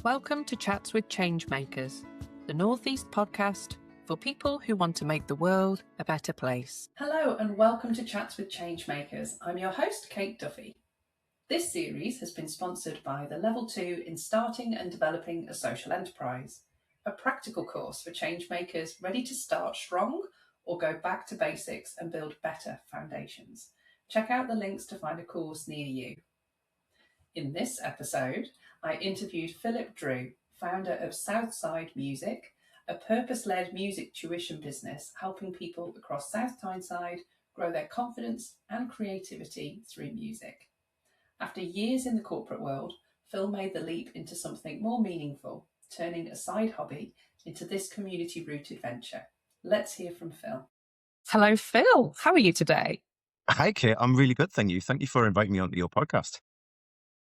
Welcome to Chats with Changemakers, the Northeast podcast for people who want to make the world a better place. Hello and welcome to Chats with Changemakers. I'm your host, Kate Duffy. This series has been sponsored by the Level 2 in Starting and Developing a Social Enterprise, a practical course for changemakers ready to start strong or go back to basics and build better foundations. Check out the links to find a course near you. In this episode, I interviewed Philip Drew, founder of Southside Music, a purpose-led music tuition business helping people across South Tyneside grow their confidence and creativity through music. After years in the corporate world, Phil made the leap into something more meaningful, turning a side hobby into this community-rooted venture. Let's hear from Phil. Hello, Phil. How are you today? Hi, Kate. I'm really good, thank you. Thank you for inviting me onto your podcast.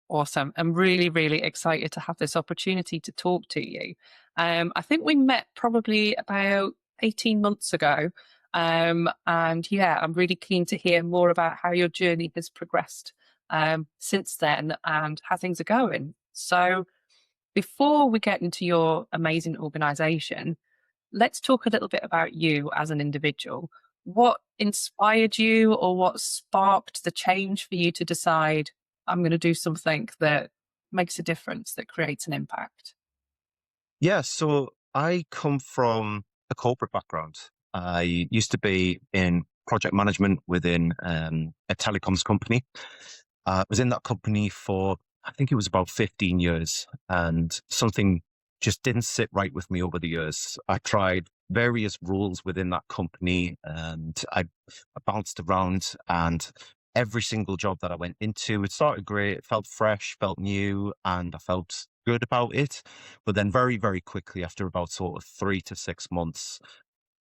Awesome. I'm really, really excited to have this opportunity to talk to you. I think we met probably about 18 months ago. I'm really keen to hear more about how your journey has progressed since then and how things are going. So before we get into your amazing organisation, let's talk a little bit about you as an individual. What inspired you or what sparked the change for you to decide I'm going to do something that makes a difference, that creates an impact? Yeah, so I come from a corporate background. I used to be in project management within a telecoms company. I was in that company for, I think it was about 15 years, and something just didn't sit right with me over the years. I tried various roles within that company and I bounced around, and every single job that I went into, it started great, it felt fresh, felt new, and I felt good about it. But then very, very quickly, after about sort of 3 to 6 months,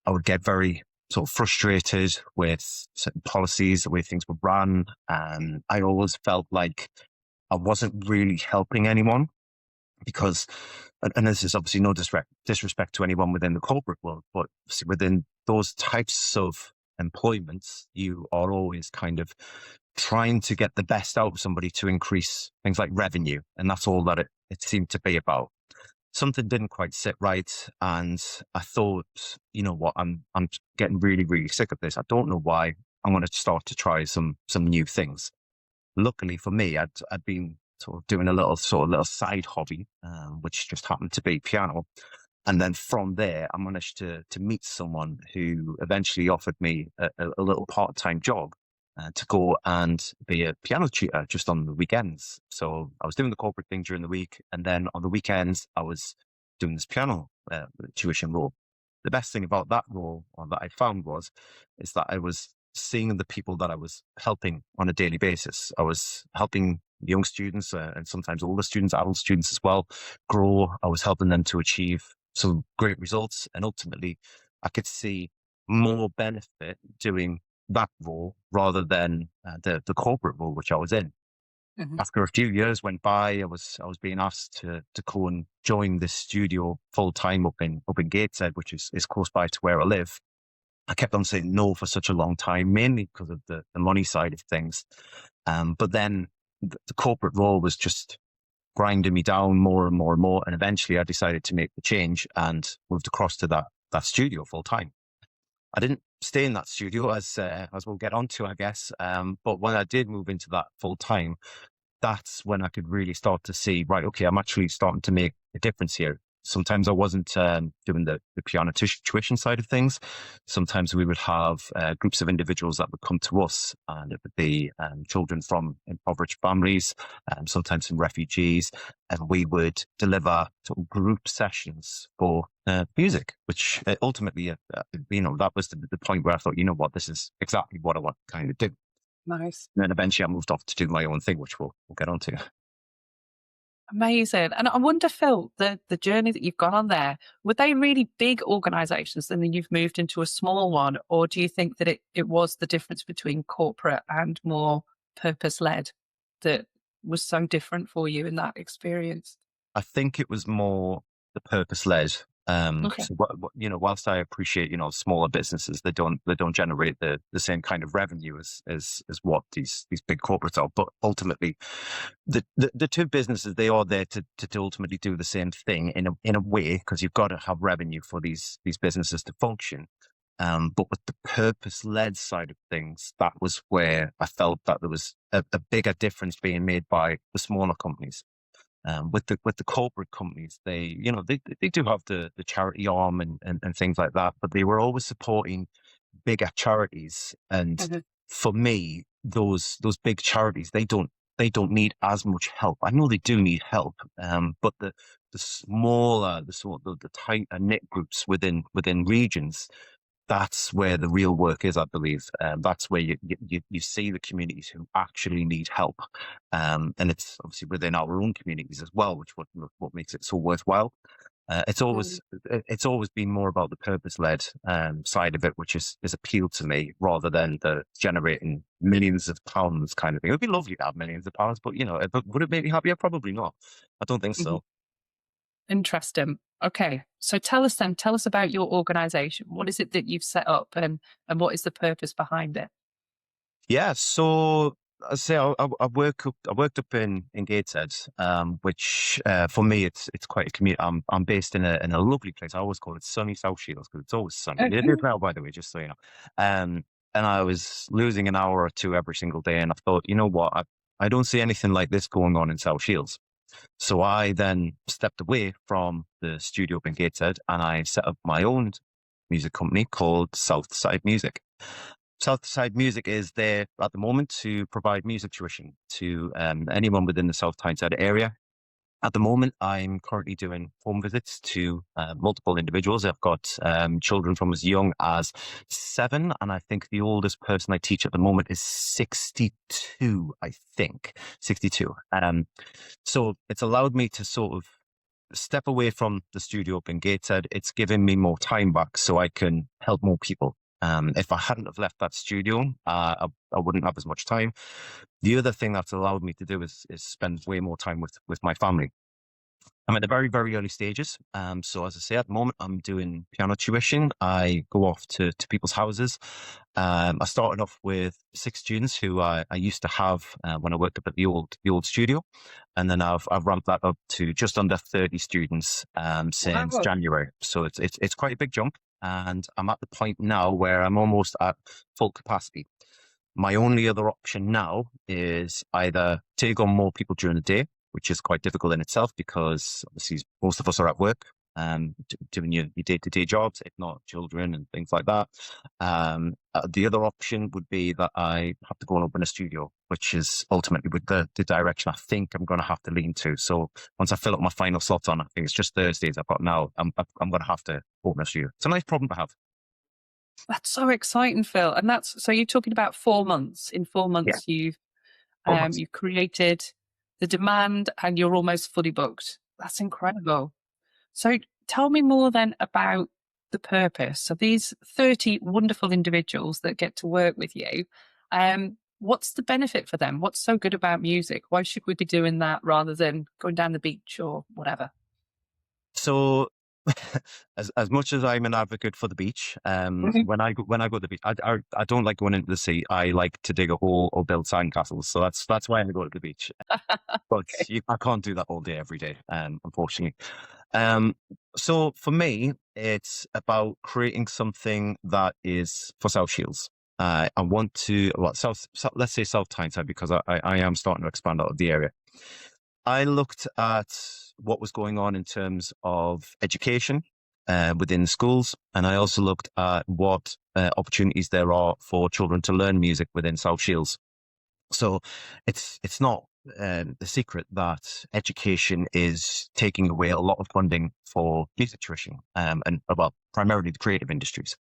I would get very sort of frustrated with certain policies, the way things were run. And I always felt like I wasn't really helping anyone because, and this is obviously no disrespect to anyone within the corporate world, but within those types of employments, you are always kind of trying to get the best out of somebody to increase things like revenue. And that's all that it seemed to be about. Something didn't quite sit right. And I thought, you know what, I'm getting really, really sick of this. I don't know why. I'm going to start to try some new things. Luckily for me, I'd been sort of doing a little side hobby, which just happened to be piano. And then from there, I managed to meet someone who eventually offered me a little part-time job to go and be a piano tutor just on the weekends. So I was doing the corporate thing during the week, and then on the weekends, I was doing this piano tuition role. The best thing about that role, or that I found, is that I was seeing the people that I was helping on a daily basis. I was helping young students and sometimes older students, adult students as well, grow. I was helping them to achieve some great results. And ultimately, I could see more benefit doing that role rather than the corporate role, which I was in. Mm-hmm. After a few years went by, I was being asked to go and join this studio full time up in Gateshead, which is close by to where I live. I kept on saying no for such a long time, mainly because of the money side of things. But then the corporate role was just grinding me down more and more and more. And eventually I decided to make the change and moved across to that studio full time. I didn't stay in that studio as we'll get onto, I guess. But when I did move into that full time, that's when I could really start to see, right, okay, I'm actually starting to make a difference here. Sometimes I wasn't doing the piano tuition side of things. Sometimes we would have groups of individuals that would come to us, and it would be children from impoverished families, sometimes some refugees, and we would deliver sort of group sessions for music, which ultimately, that was the point where I thought, you know what, this is exactly what I want to kind of do. Nice. And then eventually I moved off to do my own thing, which we'll get onto. Amazing. And I wonder, Phil, the journey that you've gone on there, were they really big organisations and then you've moved into a small one? Or do you think that it was the difference between corporate and more purpose-led that was so different for you in that experience? I think it was more the purpose-led Okay. So whilst I appreciate, smaller businesses, they don't generate the same kind of revenue as what these big corporates are. But ultimately, the two businesses, they are there to ultimately do the same thing in a way, because you've got to have revenue for these businesses to function. But with the purpose-led side of things, that was where I felt that there was a bigger difference being made by the smaller companies. With the corporate companies, they do have the charity arm and things like that, but they were always supporting bigger charities. And Mhm. for me, those big charities, they don't need as much help. I know they do need help, but the smaller, the tighter knit groups within regions, that's where the real work is, I believe. That's where you see the communities who actually need help. And it's obviously within our own communities as well, which what makes it so worthwhile. It's always Mm. it's always been more about the purpose-led side of it, which is appealed to me, rather than the generating millions of pounds kind of thing. It would be lovely to have millions of pounds, but but would it make me happier? Probably not. I don't think Mhm. so. Interesting. Okay. So tell us about your organization. What is it that you've set up, and what is the purpose behind it? Yeah, so I say I worked up in Gateshead, which for me it's quite a commute. I'm based in a lovely place. I always call it sunny South Shields because it's always sunny. It is Okay. now, by the way, just so you know. Um, and I was losing an hour or two every single day, and I thought, you know what, I don't see anything like this going on in South Shields. So I then stepped away from the studio up in Gateshead, and I set up my own music company called Southside Music. Southside Music is there at the moment to provide music tuition to anyone within the South Tyneside area. At the moment, I'm currently doing home visits to multiple individuals. I've got children from as young as 7, and I think the oldest person I teach at the moment is 62, I think. 62. So it's allowed me to sort of step away from the studio up in Gateshead. It's given me more time back so I can help more people. If I hadn't have left that studio, I wouldn't have as much time. The other thing that's allowed me to do is spend way more time with my family. I'm at the very, very early stages. So as I say, at the moment, I'm doing piano tuition. I go off to people's houses. I started off with 6 students who I used to have when I worked up at the old studio, and then I've ramped that up to just under 30 students since Wow. January. So it's quite a big jump, and I'm at the point now where I'm almost at full capacity. My only other option now is either take on more people during the day, which is quite difficult in itself because obviously most of us are at work, doing your day-to-day jobs, if not children and things like that. The other option would be that I have to go and open a studio, which is ultimately with the direction I think I'm going to have to lean to. So once I fill up my final slot on, I think it's just Thursdays I've got now, I'm going to have to open a studio. It's a nice problem to have. That's so exciting, Phil. And that's so you're talking about 4 months. In four Yeah, months, almost. you've created the demand, and you're almost fully booked. That's incredible. So tell me more then about the purpose. So these 30 wonderful individuals that get to work with you, what's the benefit for them? What's so good about music? Why should we be doing that rather than going down the beach or whatever? So, as much as I'm an advocate for the beach, Mhm. when I go to the beach, I don't like going into the sea. I like to dig a hole or build sandcastles. So that's why I go to the beach. But Okay. I can't do that all day, every day, unfortunately. Um, so for me, it's about creating something that is for South Shields. I want to, well, let's say South Tyneside, because I am starting to expand out of the area. I looked at what was going on in terms of education within schools, and I also looked at what opportunities there are for children to learn music within South Shields. So it's not the secret that education is taking away a lot of funding for music tuition, and well, primarily the creative industries.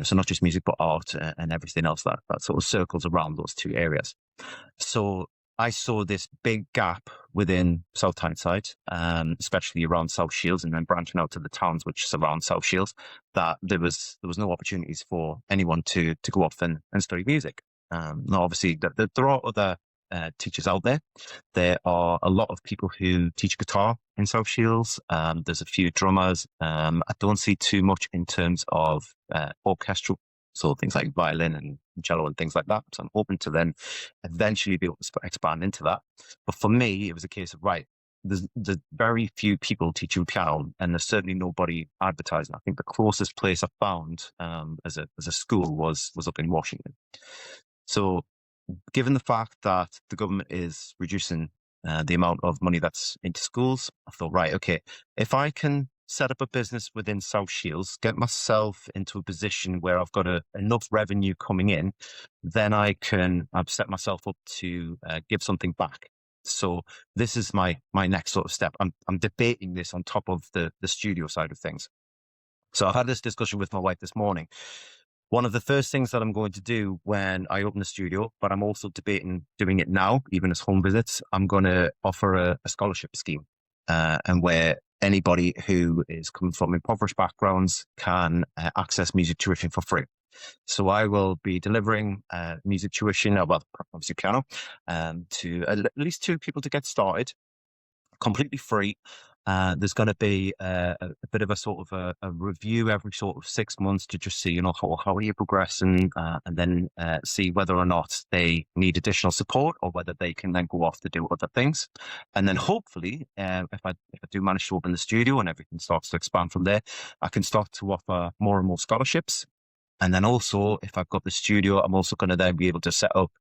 So not just music, but art and everything else that sort of circles around those two areas. So I saw this big gap within South Tyneside, especially around South Shields, and then branching out to the towns which surround South Shields, that there was no opportunities for anyone to go off and study music. Now, obviously, there are other teachers out there. There are a lot of people who teach guitar in South Shields. There's a few drummers. I don't see too much in terms of orchestral, so things like violin and cello and things like that. So I'm hoping to then eventually be able to expand into that. But for me, it was a case of, right, there's very few people teaching piano, and there's certainly nobody advertising. I think the closest place I found as a school was up in Washington. So given the fact that the government is reducing the amount of money that's into schools, I thought, right, okay, if I can set up a business within South Shields, get myself into a position where I've got enough revenue coming in, then I've set myself up to give something back. So this is my next sort of step. I'm debating this on top of the studio side of things. So I've had this discussion with my wife this morning. One of the first things that I'm going to do when I open the studio, but I'm also debating doing it now, even as home visits, I'm going to offer a scholarship scheme, and where anybody who is coming from impoverished backgrounds can access music tuition for free. So I will be delivering music tuition, well, obviously piano, to at least 2 people to get started, completely free. There's going to be a bit of a sort of a review every sort of 6 months to just see, how are you progressing, and then see whether or not they need additional support or whether they can then go off to do other things. And then hopefully, if I do manage to open the studio and everything starts to expand from there, I can start to offer more and more scholarships. And then also, if I've got the studio, I'm also going to then be able to set up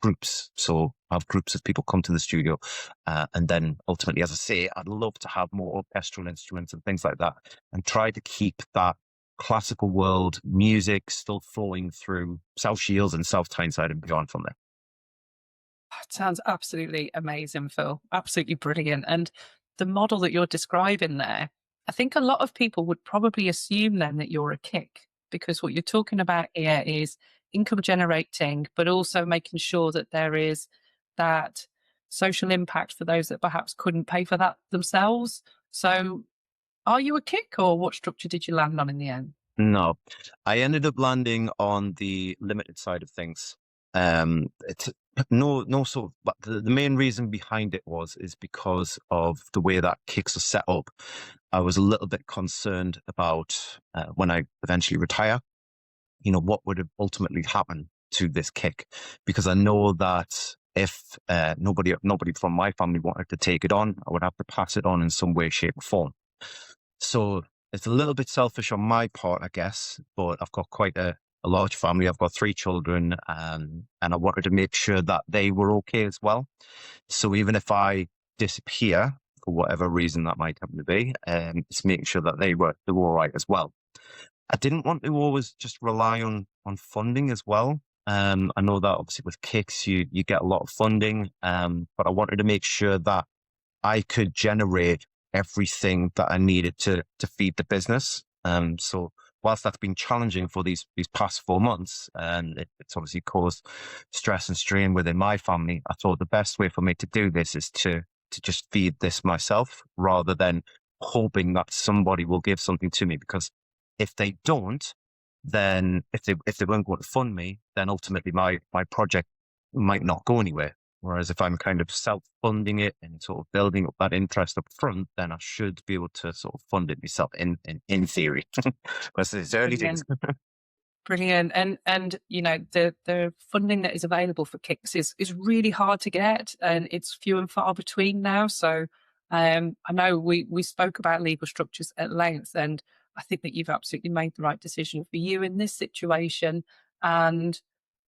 groups. So I have groups of people come to the studio. And then ultimately, as I say, I'd love to have more orchestral instruments and things like that, and try to keep that classical world music still flowing through South Shields and South Tyneside and beyond from there. That sounds absolutely amazing, Phil. Absolutely brilliant. And the model that you're describing there, I think a lot of people would probably assume then that you're a kick, because what you're talking about here is income generating, but also making sure that there is that social impact for those that perhaps couldn't pay for that themselves. So are you a kick, or what structure did you land on in the end? No, I ended up landing on the limited side of things. It's no sort of, but the main reason behind it is because of the way that kicks are set up. I was a little bit concerned about when I eventually retire, what would ultimately happen to this kick, because I know that if nobody from my family wanted to take it on, I would have to pass it on in some way, shape, or form. So it's a little bit selfish on my part, I guess, but I've got quite a large family. I've got 3 children, and I wanted to make sure that they were okay as well. So even if I disappear for whatever reason that might happen to be, it's making sure that they were all right as well. I didn't want to always just rely on funding as well. I know that obviously with kicks you get a lot of funding, but I wanted to make sure that I could generate everything that I needed to feed the business. So whilst that's been challenging for these past 4 months, and it's obviously caused stress and strain within my family, I thought the best way for me to do this is to just feed this myself, rather than hoping that somebody will give something to me. Because if they don't, then if they weren't going to fund me, then ultimately my project might not go anywhere. Whereas if I'm kind of self-funding it and sort of building up that interest up front, then I should be able to sort of fund it myself in theory. But it's early days. Brilliant. And the funding that is available for kicks is really hard to get, and it's few and far between now. So I know we spoke about legal structures at length, and I think that you've absolutely made the right decision for you in this situation, and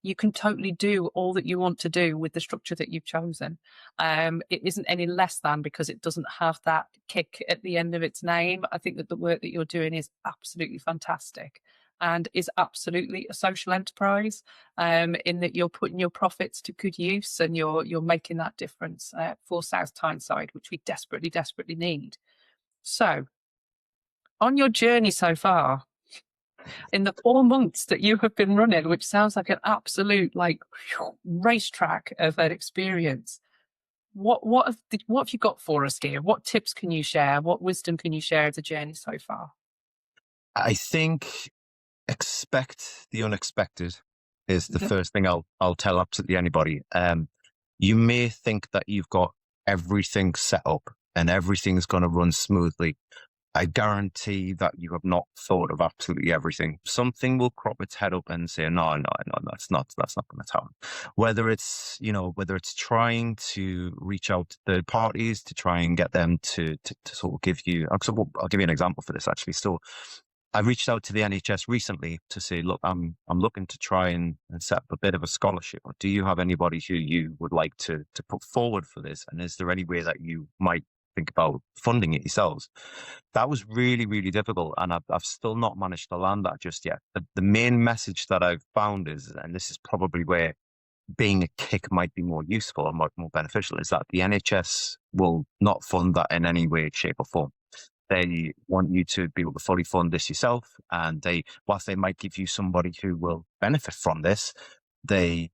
you can totally do all that you want to do with the structure that you've chosen. It isn't any less than because it doesn't have that kick at the end of its name. I think that the work that you're doing is absolutely fantastic, and is absolutely a social enterprise, in that you're putting your profits to good use, and you're making that difference for South Tyneside, which we desperately, desperately need. So, on your journey so far, in the 4 months that you have been running, which sounds like an absolute racetrack of an experience, what have you got for us here? What tips can you share? What wisdom can you share of the journey so far? I think expect the unexpected is the first thing I'll tell absolutely anybody. you may think that you've got everything set up and everything's going to run smoothly. I guarantee that you have not thought of absolutely everything. Something will crop its head up and say, no, that's not going to happen. Whether it's trying to reach out to third parties to try and get them to sort of give you, I'll give you an example for this actually. So I reached out to the NHS recently to say, look, I'm looking to try and set up a bit of a scholarship. Do you have anybody who you would like to put forward for this? And is there any way that you might think about funding it yourselves? That was really, really difficult. And I've still not managed to land that just yet. The main message that I've found is, and this is probably where being a kick might be more useful or more beneficial, is that the NHS will not fund that in any way, shape or form. They want you to be able to fully fund this yourself. And whilst they might give you somebody who will benefit from this, they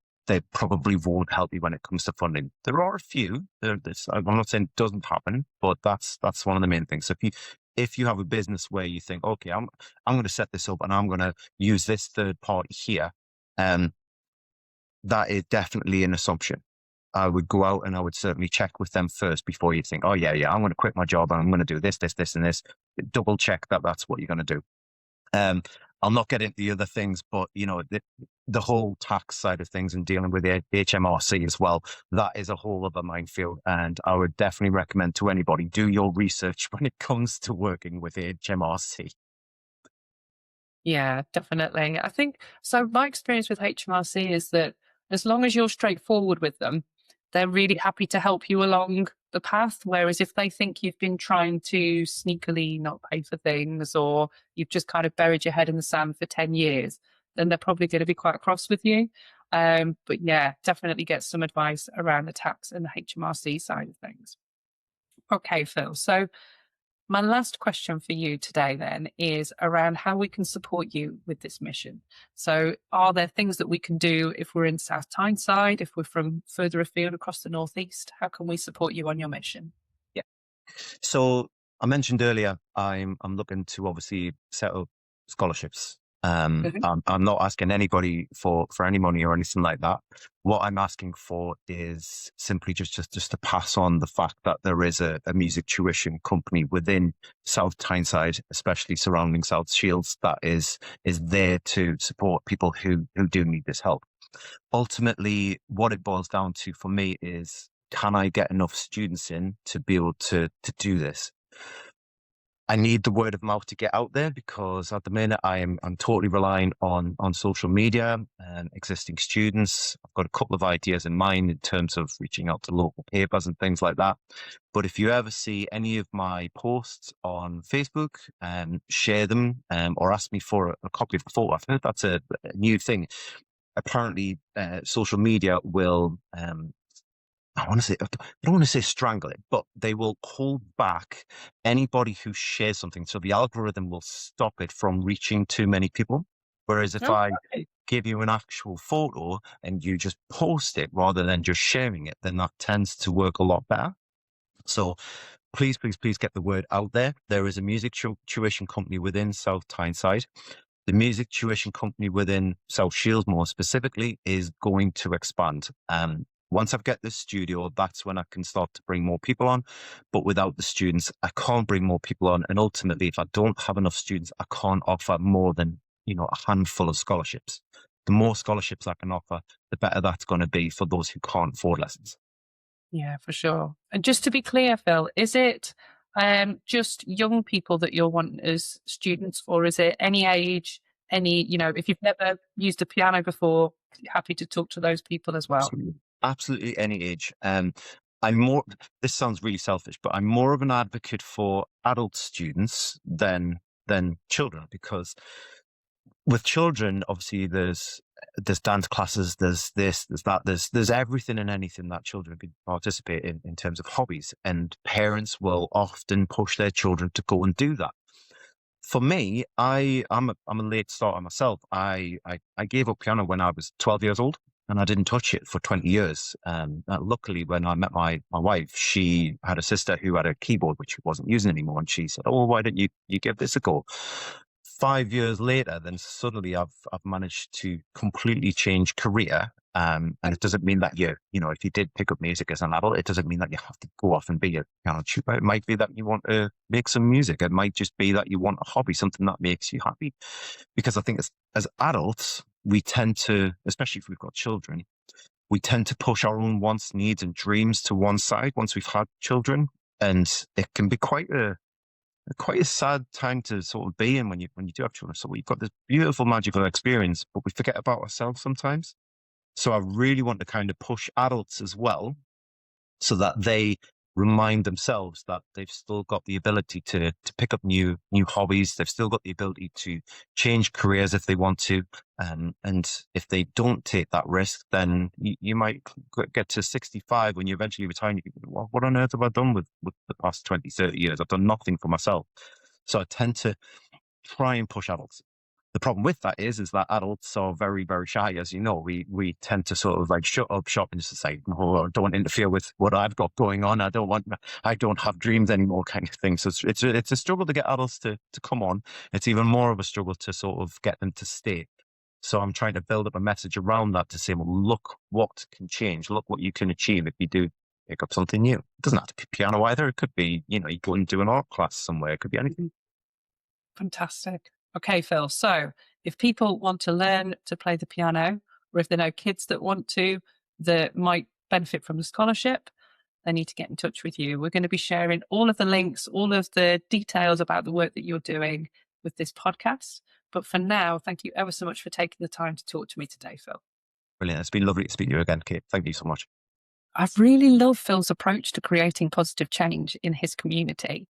probably won't help you when it comes to funding. There are a few. I'm not saying it doesn't happen, but that's one of the main things. So if you have a business where you think, okay, I'm going to set this up and I'm going to use this third party here, that is definitely an assumption. I would go out and I would certainly check with them first before you think, oh yeah, I'm going to quit my job and I'm going to do this, and this. Double check that that's what you're going to do. I'll not get into the other things, but the whole tax side of things and dealing with the HMRC as well, that is a whole other minefield. And I would definitely recommend to anybody, do your research when it comes to working with HMRC. Yeah, definitely. I think so. My experience with HMRC is that as long as you're straightforward with them, they're really happy to help you along the path. Whereas if they think you've been trying to sneakily not pay for things, or you've just kind of buried your head in the sand for 10 years, then they're probably going to be quite cross with you. But yeah, definitely get some advice around the tax and the HMRC side of things. Okay, Phil. So my last question for you today then is around how we can support you with this mission. So are there things that we can do if we're in South Tyneside, if we're from further afield across the Northeast? How can we support you on your mission? Yeah. So I mentioned earlier, I'm looking to obviously set up scholarships. I'm not asking anybody for any money or anything like that. What I'm asking for is simply just to pass on the fact that there is a music tuition company within South Tyneside, especially surrounding South Shields, that is there to support people who do need this help. Ultimately, what it boils down to for me is, can I get enough students in to be able to do this? I need the word of mouth to get out there, because at the minute I'm totally relying on social media and existing students. I've got a couple of ideas in mind in terms of reaching out to local papers and things like that. But if you ever see any of my posts on Facebook, share them or ask me for a copy of the photo. I've heard that's a new thing. Apparently, social media will I don't want to say strangle it, but they will hold back anybody who shares something. So the algorithm will stop it from reaching too many people. Whereas if I give you an actual photo and you just post it rather than just sharing it, then that tends to work a lot better. So please get the word out there. There is a music tuition company within South Tyneside. The music tuition company within South Shields, more specifically, is going to expand. Once I've got this studio, that's when I can start to bring more people on. But without the students, I can't bring more people on. And ultimately, if I don't have enough students, I can't offer more than, a handful of scholarships. The more scholarships I can offer, the better that's going to be for those who can't afford lessons. Yeah, for sure. And just to be clear, Phil, is it just young people that you'll want as students, or is it any age, if you've never used a piano before, happy to talk to those people as well? Absolutely any age. This sounds really selfish, but I'm more of an advocate for adult students than children, because with children, obviously there's dance classes, there's this, there's that, there's everything and anything that children can participate in terms of hobbies, and parents will often push their children to go and do that. For me, I'm a late starter myself. I gave up piano when I was 12 years old, and I didn't touch it for 20 years. Luckily, when I met my wife, she had a sister who had a keyboard which she wasn't using anymore, and she said, "Oh, why don't you give this a go?" 5 years later, then suddenly I've managed to completely change career And it doesn't mean that if you did pick up music as an adult, it doesn't mean that you have to go off and be a piano tuner. It might be that you want to make some music. It might just be that you want a hobby, something that makes you happy. Because I think as adults, we tend to, especially if we've got children, we tend to push our own wants, needs, and dreams to one side once we've had children. And it can be quite a sad time to sort of be in when you do have children. So we've got this beautiful, magical experience, but we forget about ourselves sometimes. So I really want to kind of push adults as well, so that they remind themselves that they've still got the ability to pick up new hobbies. They've still got the ability to change careers if they want to. And if they don't take that risk, then you might get to 65 when you eventually retire and you think, well, what on earth have I done with the past 20, 30 years? I've done nothing for myself. So I tend to try and push adults. The problem with that is that adults are very, very shy. As you know, we tend to sort of like shut up shop and just say, no, I don't want to interfere with what I've got going on. I don't have dreams anymore, kind of thing. So it's a struggle to get adults to come on. It's even more of a struggle to sort of get them to stay. So I'm trying to build up a message around that to say, well, look what can change. Look what you can achieve if you do pick up something new. It doesn't have to be piano either. It could be, you go and do an art class somewhere. It could be anything. Fantastic. Okay, Phil. So if people want to learn to play the piano, or if they know kids that want to, that might benefit from the scholarship, they need to get in touch with you. We're going to be sharing all of the links, all of the details about the work that you're doing with this podcast. But for now, thank you ever so much for taking the time to talk to me today, Phil. Brilliant. It's been lovely to speak to you again, Kate. Thank you so much. I've really loved Phil's approach to creating positive change in his community.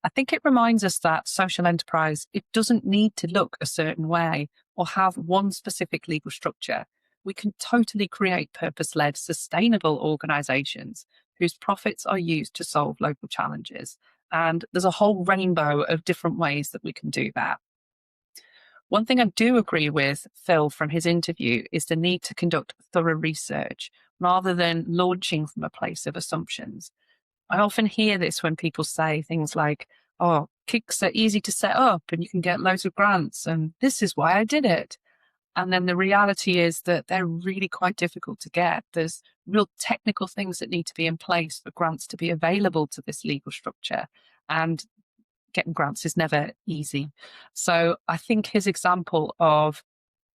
I think it reminds us that social enterprise, it doesn't need to look a certain way or have one specific legal structure. We can totally create purpose-led, sustainable organizations whose profits are used to solve local challenges. And there's a whole rainbow of different ways that we can do that. One thing I do agree with Phil from his interview is the need to conduct thorough research rather than launching from a place of assumptions. I often hear this when people say things like, oh, kicks are easy to set up and you can get loads of grants and this is why I did it. And then the reality is that they're really quite difficult to get. There's real technical things that need to be in place for grants to be available to this legal structure. And getting grants is never easy. So I think his example of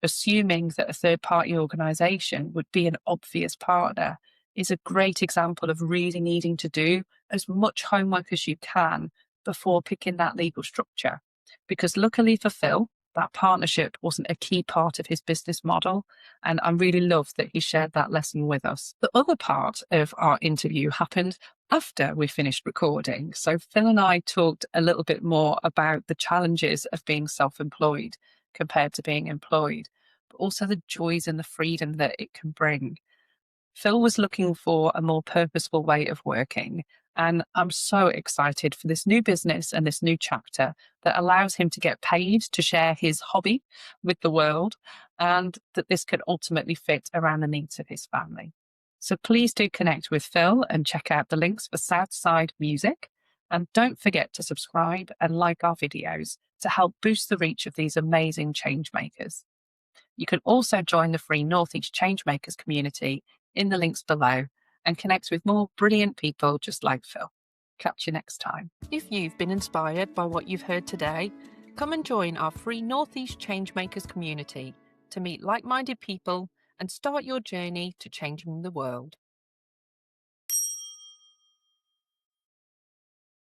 assuming that a third-party organisation would be an obvious partner is a great example of really needing to do as much homework as you can before picking that legal structure. Because luckily for Phil, that partnership wasn't a key part of his business model. And I really love that he shared that lesson with us. The other part of our interview happened after we finished recording. So Phil and I talked a little bit more about the challenges of being self-employed compared to being employed, but also the joys and the freedom that it can bring. Phil was looking for a more purposeful way of working, and I'm so excited for this new business and this new chapter that allows him to get paid to share his hobby with the world, and that this could ultimately fit around the needs of his family. So please do connect with Phil and check out the links for Southside Music. And don't forget to subscribe and like our videos to help boost the reach of these amazing change makers. You can also join the free Northeast Changemakers community in the links below and connect with more brilliant people just like Phil. Catch you next time. If you've been inspired by what you've heard today, come and join our free Northeast Changemakers community to meet like-minded people and start your journey to changing the world.